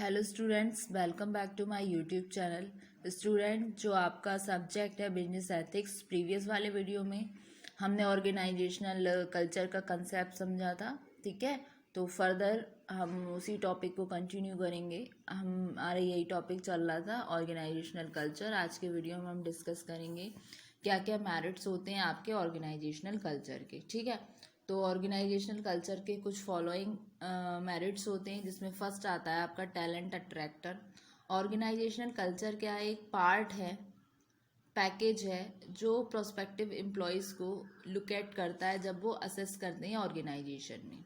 Hello students, welcome back to my YouTube channel. Student, जो आपका subject है business ethics, previous वाले video में हमने ऑर्गेनाइजेशनल कल्चर का कंसेप्ट समझा था। ठीक है, तो फर्दर हम उसी टॉपिक को कंटिन्यू करेंगे। हमारा यही टॉपिक चल रहा था, ऑर्गेनाइजेशनल कल्चर। आज के वीडियो में हम डिस्कस करेंगे क्या क्या मेरिट्स होते हैं आपके ऑर्गेनाइजेशनल कल्चर के। ठीक है, तो ऑर्गेनाइजेशनल कल्चर के कुछ फॉलोइंग मेरिट्स होते हैं, जिसमें फर्स्ट आता है आपका टैलेंट अट्रैक्टर। ऑर्गेनाइजेशनल कल्चर क्या है? एक पार्ट है, पैकेज है, जो प्रोस्पेक्टिव एम्प्लॉयज़ को लुक एट करता है जब वो असेस करते हैं ऑर्गेनाइजेशन में।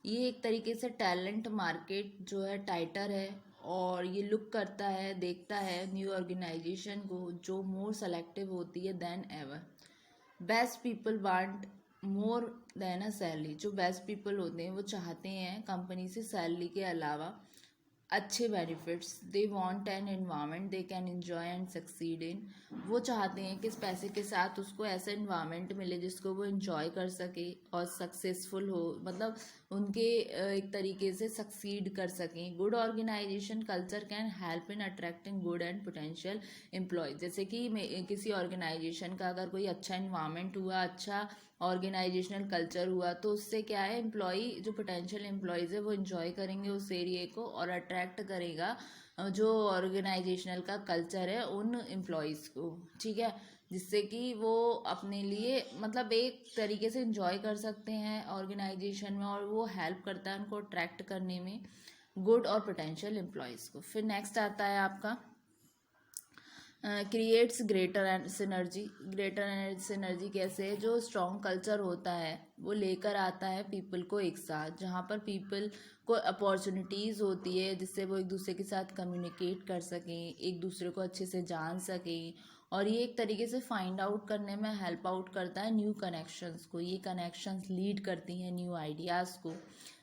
ये एक तरीके से टैलेंट मार्केट जो है टाइटर है, और ये लुक करता है, देखता है न्यू ऑर्गेनाइजेशन को जो मोर सेलेक्टिव होती है then ever. Best people want more than a salary. जो बेस्ट पीपल होते हैं वो चाहते हैं कंपनी से सैलरी के अलावा अच्छे benefits. They want an environment they can enjoy and succeed in. वो चाहते हैं कि इस पैसे के साथ उसको ऐसा एनवायरनमेंट मिले जिसको वो एंजॉय कर सके और सक्सेसफुल हो, मतलब उनके एक तरीके से सक्सीड कर सकें। Good organisation culture can help in attracting good and potential employ. जैसे कि किसी ऑर्गेनाइजेशन का अगर कोई अच्छा एनवायरनमेंट हुआ, अच्छा ऑर्गेनाइजेशनल कल्चर हुआ, तो उससे क्या है, एम्प्लॉई जो पोटेंशियल एम्प्लॉयज़ है वो इन्जॉय करेंगे उस एरिए को और अट्रैक्ट करेगा जो ऑर्गेनाइजेशनल का कल्चर है उन एम्प्लॉयज़ को। ठीक है, जिससे कि वो अपने लिए मतलब एक तरीके से इन्जॉय कर सकते हैं ऑर्गेनाइजेशन में, और वो हेल्प करता है उनको अट्रैक्ट करने में गुड और पोटेंशियल एम्प्लॉयज़ को। फिर नेक्स्ट आता है आपका creates greater synergy. Greater synergy कैसे है? जो स्ट्रॉन्ग कल्चर होता है वो लेकर आता है पीपल को एक साथ, जहाँ पर पीपल को अपॉर्चुनिटीज़ होती है जिससे वो एक दूसरे के साथ कम्युनिकेट कर सकें, एक दूसरे को अच्छे से जान सकें, और ये एक तरीके से फाइंड आउट करने में हेल्प आउट करता है न्यू कनेक्शंस को। ये कनेक्शंस लीड करती हैं न्यू आइडियाज़ को,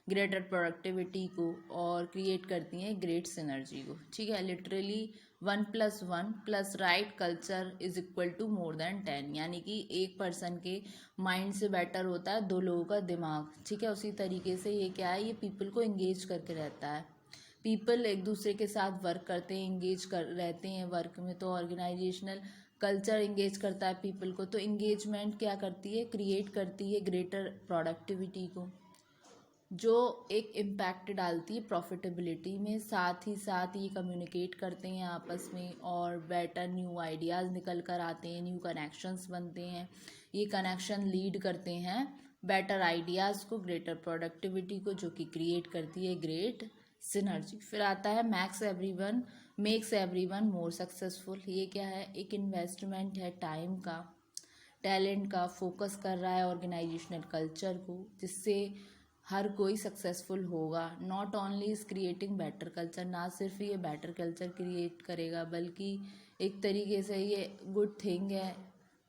ग्रेटर प्रोडक्टिविटी को, और क्रिएट करती हैं ग्रेट सिनर्जी को। ठीक है, literally 1+1 right culture is equal to more than 10। यानी कि एक पर्सन के माइंड से बेटर होता है 2 लोगों का दिमाग। ठीक है, उसी तरीके से ये क्या है, ये पीपल को एंगेज करके रहता है। पीपल एक दूसरे के साथ वर्क करते हैं, एंगेज कर रहते हैं वर्क में, तो ऑर्गेनाइजेशनल कल्चर एंगेज करता है पीपल को। तो एंगेजमेंट क्या करती है, क्रिएट करती है ग्रेटर प्रोडक्टिविटी को, जो एक इम्पैक्ट डालती है प्रॉफिटेबिलिटी में। साथ ही साथ ये कम्युनिकेट करते हैं आपस में, और बेटर न्यू आइडियाज़ निकल कर आते हैं, न्यू कनेक्शंस बनते हैं। ये कनेक्शन लीड करते हैं बेटर आइडियाज़ को, ग्रेटर प्रोडक्टिविटी को, जो कि क्रिएट करती है ग्रेट सिनर्जी। फिर आता है मेक्स एवरीवन मोर सक्सेसफुल। ये क्या है? एक इन्वेस्टमेंट है टाइम का, टैलेंट का, फोकस कर रहा है ऑर्गेनाइजेशनल कल्चर को, जिससे हर कोई सक्सेसफुल होगा। Not only is creating better culture, ना सिर्फ ये बेटर कल्चर क्रिएट करेगा बल्कि एक तरीके से ये गुड थिंग है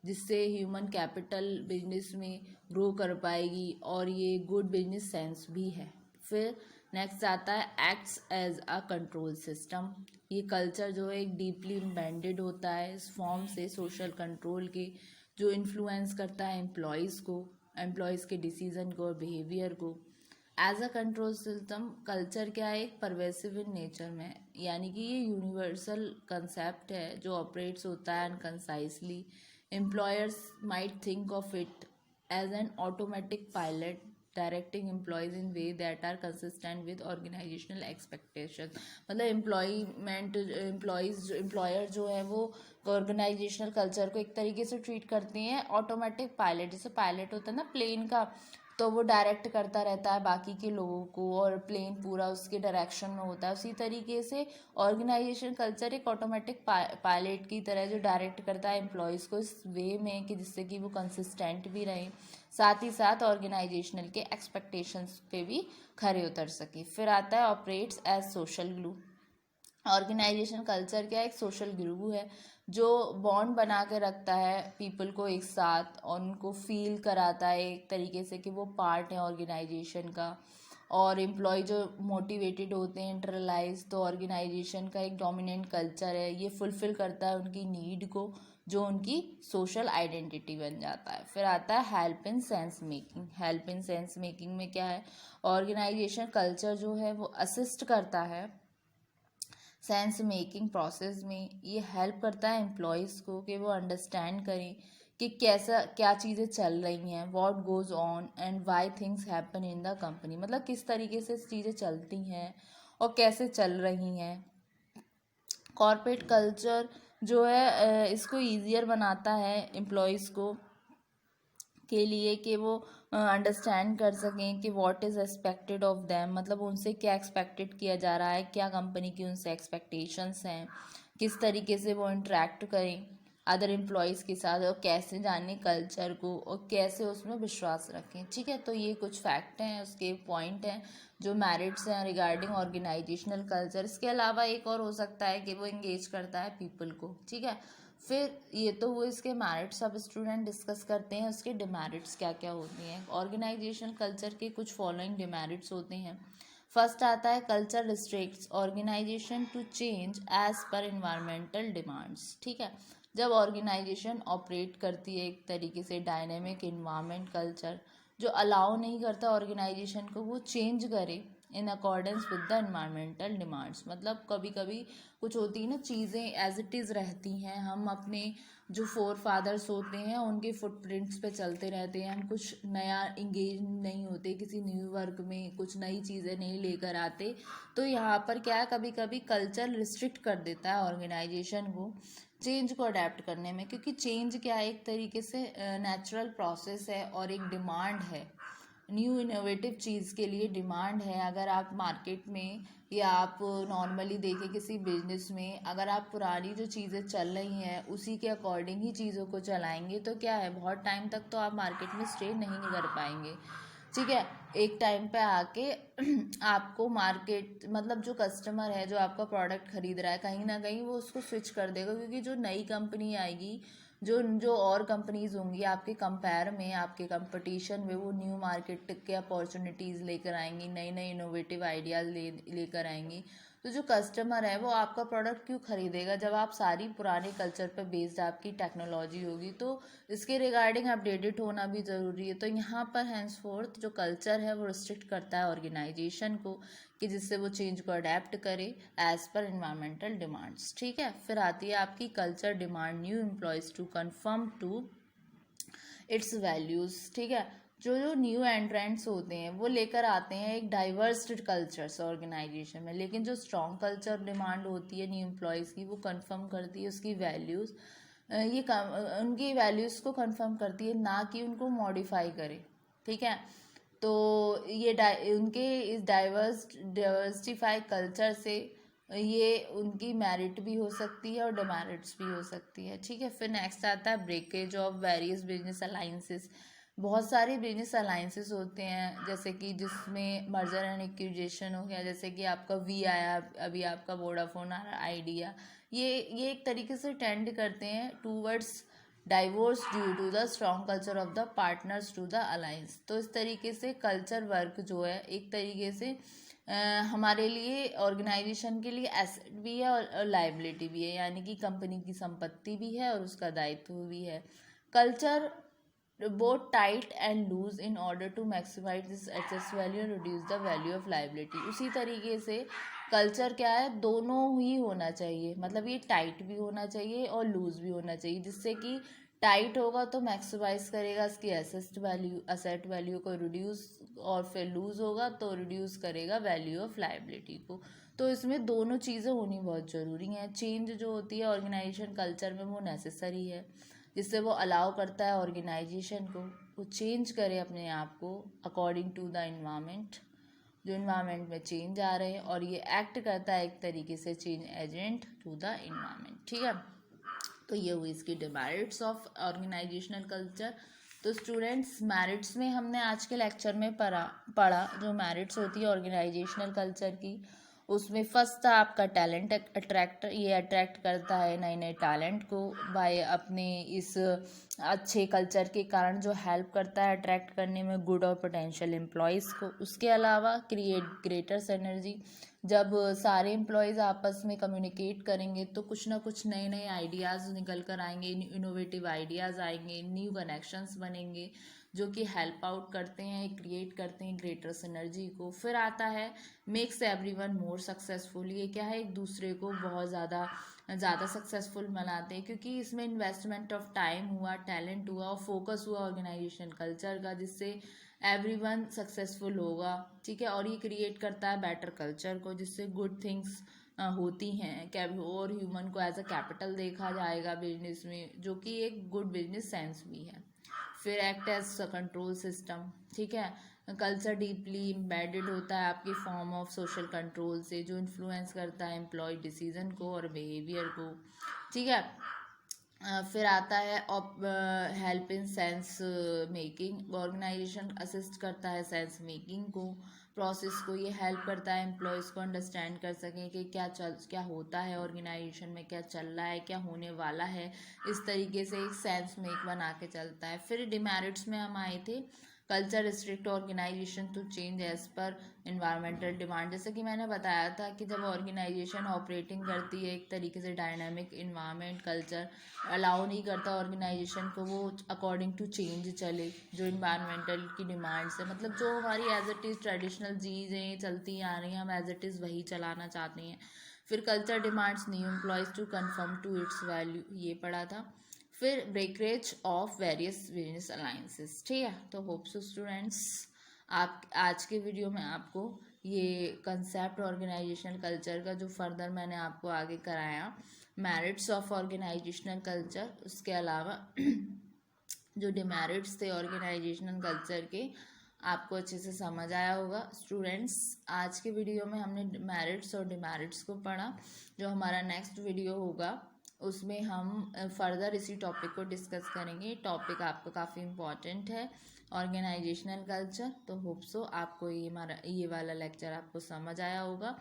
जिससे ह्यूमन कैपिटल बिजनेस में ग्रो कर पाएगी, और ये गुड बिजनेस सेंस भी है। फिर नेक्स्ट आता है acts as a control system. ये कल्चर जो है एक डीपली इम्बेडेड होता है इस फॉर्म से सोशल कंट्रोल के, जो इन्फ्लुएंस करता है एम्प्लॉयज़ के डिसीजन को और बिहेवियर को। As a control system culture क्या है, एक परवेसिव इन नेचर में, यानी कि ये यूनिवर्सल कंसेप्ट है जो ऑपरेट्स होता है unconsciously. Employers might think of it as an automatic pilot directing employees in way that are consistent with organisational expectation. मतलब एम्प्लॉयर जो है वो ऑर्गेनाइजेशनल कल्चर को एक तरीके से ट्रीट करते हैं ऑटोमेटिक पायलट। जैसे पायलट होता है ना प्लेन का, तो वो डायरेक्ट करता रहता है बाकी के लोगों को, और प्लेन पूरा उसके डायरेक्शन में होता है। उसी तरीके से ऑर्गेनाइजेशन कल्चर एक ऑटोमेटिक पायलट की तरह जो डायरेक्ट करता है एम्प्लॉयज़ को इस वे में कि जिससे कि वो कंसिस्टेंट भी रहें, साथ ही साथ ऑर्गेनाइजेशनल के एक्सपेक्टेशंस पे भी खरे उतर सके। फिर आता है operates as social glue. Organisation culture क्या, एक सोशल ग्लू है जो बॉन्ड बना के रखता है पीपल को एक साथ, और उनको फील कराता है एक तरीके से कि वो पार्ट है ऑर्गेनाइजेशन का। और एम्प्लॉय जो मोटिवेटेड होते हैं, इंटरलाइज, तो ऑर्गेनाइजेशन का एक डोमिनेंट कल्चर है, ये फुलफिल करता है उनकी नीड को, जो उनकी सोशल आइडेंटिटी बन जाता है। फिर आता है help in sense making. Help in sense making में क्या है, ऑर्गेनाइजेशन कल्चर जो है वो असिस्ट करता है सेंस मेकिंग प्रोसेस में ये हेल्प करता है एम्प्लॉयज़ को कि वो अंडरस्टैंड करें कि कैसा क्या चीज़ें चल रही हैं, what goes on and why things happen in the company, मतलब किस तरीके से चीज़ें चलती हैं और कैसे चल रही हैं। कॉर्पोरेट कल्चर जो है इसको ईजियर बनाता है एम्प्लॉयज़ को के लिए कि वो अंडरस्टैंड कर सकें कि what is expected of them, मतलब उनसे क्या एक्सपेक्टेड किया जा रहा है, क्या कंपनी की उनसे एक्सपेक्टेशंस हैं, किस तरीके से वो इंटरेक्ट करें अदर एम्प्लॉयज़ के साथ और कैसे जानें कल्चर को और कैसे उसमें विश्वास रखें। ठीक है, तो ये कुछ फैक्ट हैं, उसके पॉइंट हैं जो मेरिट्स हैं रिगार्डिंग ऑर्गेनाइजेशनल कल्चर। इसके अलावा एक और हो सकता है कि वो इंगेज करता है पीपल को। ठीक है, फिर ये तो हुए इसके मेरिट्स। अब स्टूडेंट डिस्कस करते हैं उसके डिमेरिट्स क्या क्या होती हैं। ऑर्गेनाइजेशनल कल्चर के कुछ फॉलोइंग डिमेरिट्स होते हैं। फर्स्ट आता है culture restricts organisation to change as per environmental demands. ठीक है, जब ऑर्गेनाइजेशन ऑपरेट करती है एक तरीके से डायनेमिक इन्वायरमेंट कल्चर जो अलाउ नहीं करता ऑर्गेनाइजेशन को वो चेंज करे in accordance with the environmental demands, मतलब कभी कभी कुछ होती है ना चीज़ें एज इट इज़ रहती हैं, हम अपने जो फोर फादर्स होते हैं उनके फुटप्रिंट्स पे चलते रहते हैं, हम कुछ नया इंगेज नहीं होते किसी न्यू वर्क में, कुछ नई चीज़ें नहीं लेकर आते। तो यहाँ पर क्या है, कभी कभी कल्चर रिस्ट्रिक्ट कर देता है ऑर्गेनाइजेशन को चेंज को अडेप्ट करने में, क्योंकि चेंज क्या है एक तरीके से नेचुरल प्रोसेस है और एक डिमांड है, न्यू इनोवेटिव चीज़ के लिए डिमांड है। अगर आप मार्केट में या आप नॉर्मली देखें किसी बिजनेस में, अगर आप पुरानी जो चीज़ें चल रही हैं उसी के अकॉर्डिंग ही चीज़ों को चलाएंगे तो क्या है, बहुत टाइम तक तो आप मार्केट में स्टे नहीं कर पाएंगे। ठीक है, एक टाइम पे आके आपको मार्केट मतलब जो कस्टमर है जो आपका प्रोडक्ट खरीद रहा है कहीं ना कहीं वो उसको स्विच कर देगा, क्योंकि जो नई कंपनी आएगी, जो जो और कंपनीज होंगी आपके कंपेयर में, आपके कंपटीशन में, वो न्यू मार्केट के अपॉर्चुनिटीज़ लेकर आएंगी, नई नई इनोवेटिव आइडियाज़ लेकर आएंगी। तो जो कस्टमर है वो आपका प्रोडक्ट क्यों खरीदेगा जब आप सारी पुराने कल्चर पर बेस्ड आपकी टेक्नोलॉजी होगी। तो इसके रिगार्डिंग अपडेटेड होना भी ज़रूरी है। तो यहाँ पर हैंसफोर्थ जो कल्चर है वो रिस्ट्रिक्ट करता है ऑर्गेनाइजेशन को कि जिससे वो चेंज को अडेप्ट करे एज पर इन्वायरमेंटल डिमांड्स। ठीक है, फिर आती है आपकी culture demand new employees to confirm to its values. ठीक है, जो जो न्यू एंट्रेंट्स होते हैं वो लेकर आते हैं एक डाइवर्स कल्चर्स ऑर्गेनाइजेशन में, लेकिन जो स्ट्रॉन्ग कल्चर डिमांड होती है न्यू एम्प्लॉयज़ की वो कंफर्म करती है उसकी वैल्यूज़, उनकी वैल्यूज़ को कंफर्म करती है, ना कि उनको मॉडिफाई करे। ठीक है, तो ये उनके इस डाइवर्सिफाई कल्चर से ये उनकी मेरिट भी हो सकती है और डिमेरिट्स भी हो सकती है। ठीक है, फिर नेक्स्ट आता है breakage of various business alliances. बहुत सारे बिजनेस अलाइंसेस होते हैं जैसे कि जिसमें मर्जर एंड एक्विजिशन हो गया, जैसे कि आपका वी आया, अभी आपका वोडाफोन आ रहा, आइडिया, ये एक तरीके से टेंड करते हैं towards divorce due to the strong culture of the partners to the alliance. तो इस तरीके से कल्चर वर्क जो है एक तरीके से हमारे लिए ऑर्गेनाइजेशन के लिए एसेट भी है और लाइबिलिटी भी है, यानी कि कंपनी की संपत्ति भी है और उसका दायित्व भी है। Culture both tight and loose in order to maximise this assets value and reduce the value of liability. उसी तरीके से कल्चर क्या है, दोनों ही होना चाहिए, मतलब ये टाइट भी होना चाहिए और लूज भी होना चाहिए, जिससे कि टाइट होगा तो मैक्सिमाइज करेगा इसकी असेट वैल्यू को रिड्यूस, और फिर लूज होगा तो रिड्यूस करेगा वैल्यू ऑफ लाइबिलिटी को। तो इसमें दोनों चीज़ें होनी बहुत ज़रूरी हैं। चेंज जो होती है ऑर्गेनाइजेशन कल्चर में वो नेसेसरी है, जिससे वो अलाउ करता है ऑर्गेनाइजेशन को वो चेंज करे अपने आप को अकॉर्डिंग टू द इन्वायरमेंट, जो इन्वायरमेंट में चेंज आ रहे हैं, और ये एक्ट करता है एक तरीके से change agent to the environment. ठीक है, तो ये हुई इसकी डिमेरिट्स ऑफ ऑर्गेनाइजेशनल कल्चर। तो स्टूडेंट्स मेरिट्स में हमने आज के लेक्चर में पढ़ा जो मेरिट्स होती है ऑर्गेनाइजेशनल कल्चर की, उसमें फर्स्ट था आपका टैलेंट अट्रैक्ट, ये अट्रैक्ट करता है नए नए टैलेंट को बाय अपने इस अच्छे कल्चर के कारण, जो हेल्प करता है अट्रैक्ट करने में गुड और पोटेंशियल एम्प्लॉयज़ को। उसके अलावा क्रिएट ग्रेटर सिनर्जी, जब सारे एम्प्लॉयज़ आपस में कम्युनिकेट करेंगे तो कुछ ना कुछ नए नए आइडियाज़ निकल कर आएंगे, इनोवेटिव आइडियाज़ आएंगे, न्यू कनेक्शंस बनेंगे, जो कि हेल्प आउट करते हैं, क्रिएट करते हैं ग्रेटर सिनर्जी को। फिर आता है मेक्स एवरीवन मोर सक्सेसफुल। ये क्या है, एक दूसरे को बहुत ज़्यादा सक्सेसफुल बनाते हैं, क्योंकि इसमें इन्वेस्टमेंट ऑफ टाइम हुआ, टैलेंट हुआ और फोकस हुआ ऑर्गेनाइजेशन कल्चर का, जिससे एवरीवन सक्सेसफुल होगा। ठीक है, और ये क्रिएट करता है बेटर कल्चर को, जिससे गुड थिंग्स होती हैं और ह्यूमन को एज अ कैपिटल देखा जाएगा बिजनेस में, जो कि एक गुड बिजनेस सेंस भी है। फिर act as a control system. ठीक है, कल्चर डीपली एम्बेडेड होता है आपकी फॉर्म ऑफ सोशल कंट्रोल से, जो इन्फ्लुएंस करता है एम्प्लॉय डिसीजन को और बिहेवियर को। ठीक है, फिर आता है help in sense making. Organisation assist करता है सेंस मेकिंग को, प्रोसेस को। ये हेल्प करता है एम्प्लॉयज़ को अंडरस्टैंड कर सकें कि क्या होता है ऑर्गेनाइजेशन में, क्या चल रहा है, क्या होने वाला है। इस तरीके से एक सेंस मेक बना के चलता है। फिर डिमेरिट्स में हम आए थे, culture restrict organisation to change as per environmental demand. जैसे कि मैंने बताया था कि जब ऑर्गेनाइजेशन ऑपरेटिंग करती है एक तरीके से डायनामिक इन्वायरमेंट, कल्चर अलाउ नहीं करता ऑर्गेनाइजेशन को वो अकॉर्डिंग टू चेंज चले, जो इन्वायरमेंटल की डिमांड्स है। मतलब जो हमारी एज इट इज़ ट्रेडिशनल चीज़ें चलती आ रही हैं, हम एज इट इज़ वही चलाना चाहते हैं। फिर culture demands new employees to confirm to its value, ये पढ़ा था। फिर brokerage of various business alliances. ठीक है, तो होप सो स्टूडेंट्स आप आज के वीडियो में आपको ये कंसेप्ट ऑर्गेनाइजेशनल कल्चर का जो फर्दर मैंने आपको आगे कराया, मेरिट्स ऑफ ऑर्गेनाइजेशनल कल्चर, उसके अलावा जो डिमेरिट्स थे ऑर्गेनाइजेशनल कल्चर के, आपको अच्छे से समझ आया होगा स्टूडेंट्स। आज के वीडियो में हमने मेरिट्स और डिमेरिट्स को पढ़ा। जो हमारा नेक्स्ट वीडियो होगा उसमें हम फर्दर इसी टॉपिक को डिस्कस करेंगे। टॉपिक आपको काफ़ी इम्पॉर्टेंट है, ऑर्गेनाइजेशनल कल्चर। तो होप सो आपको ये वाला लेक्चर आपको समझ आया होगा।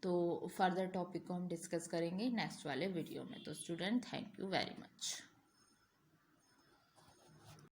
तो फर्दर टॉपिक को हम डिस्कस करेंगे नेक्स्ट वाले वीडियो में। तो student, thank you very much.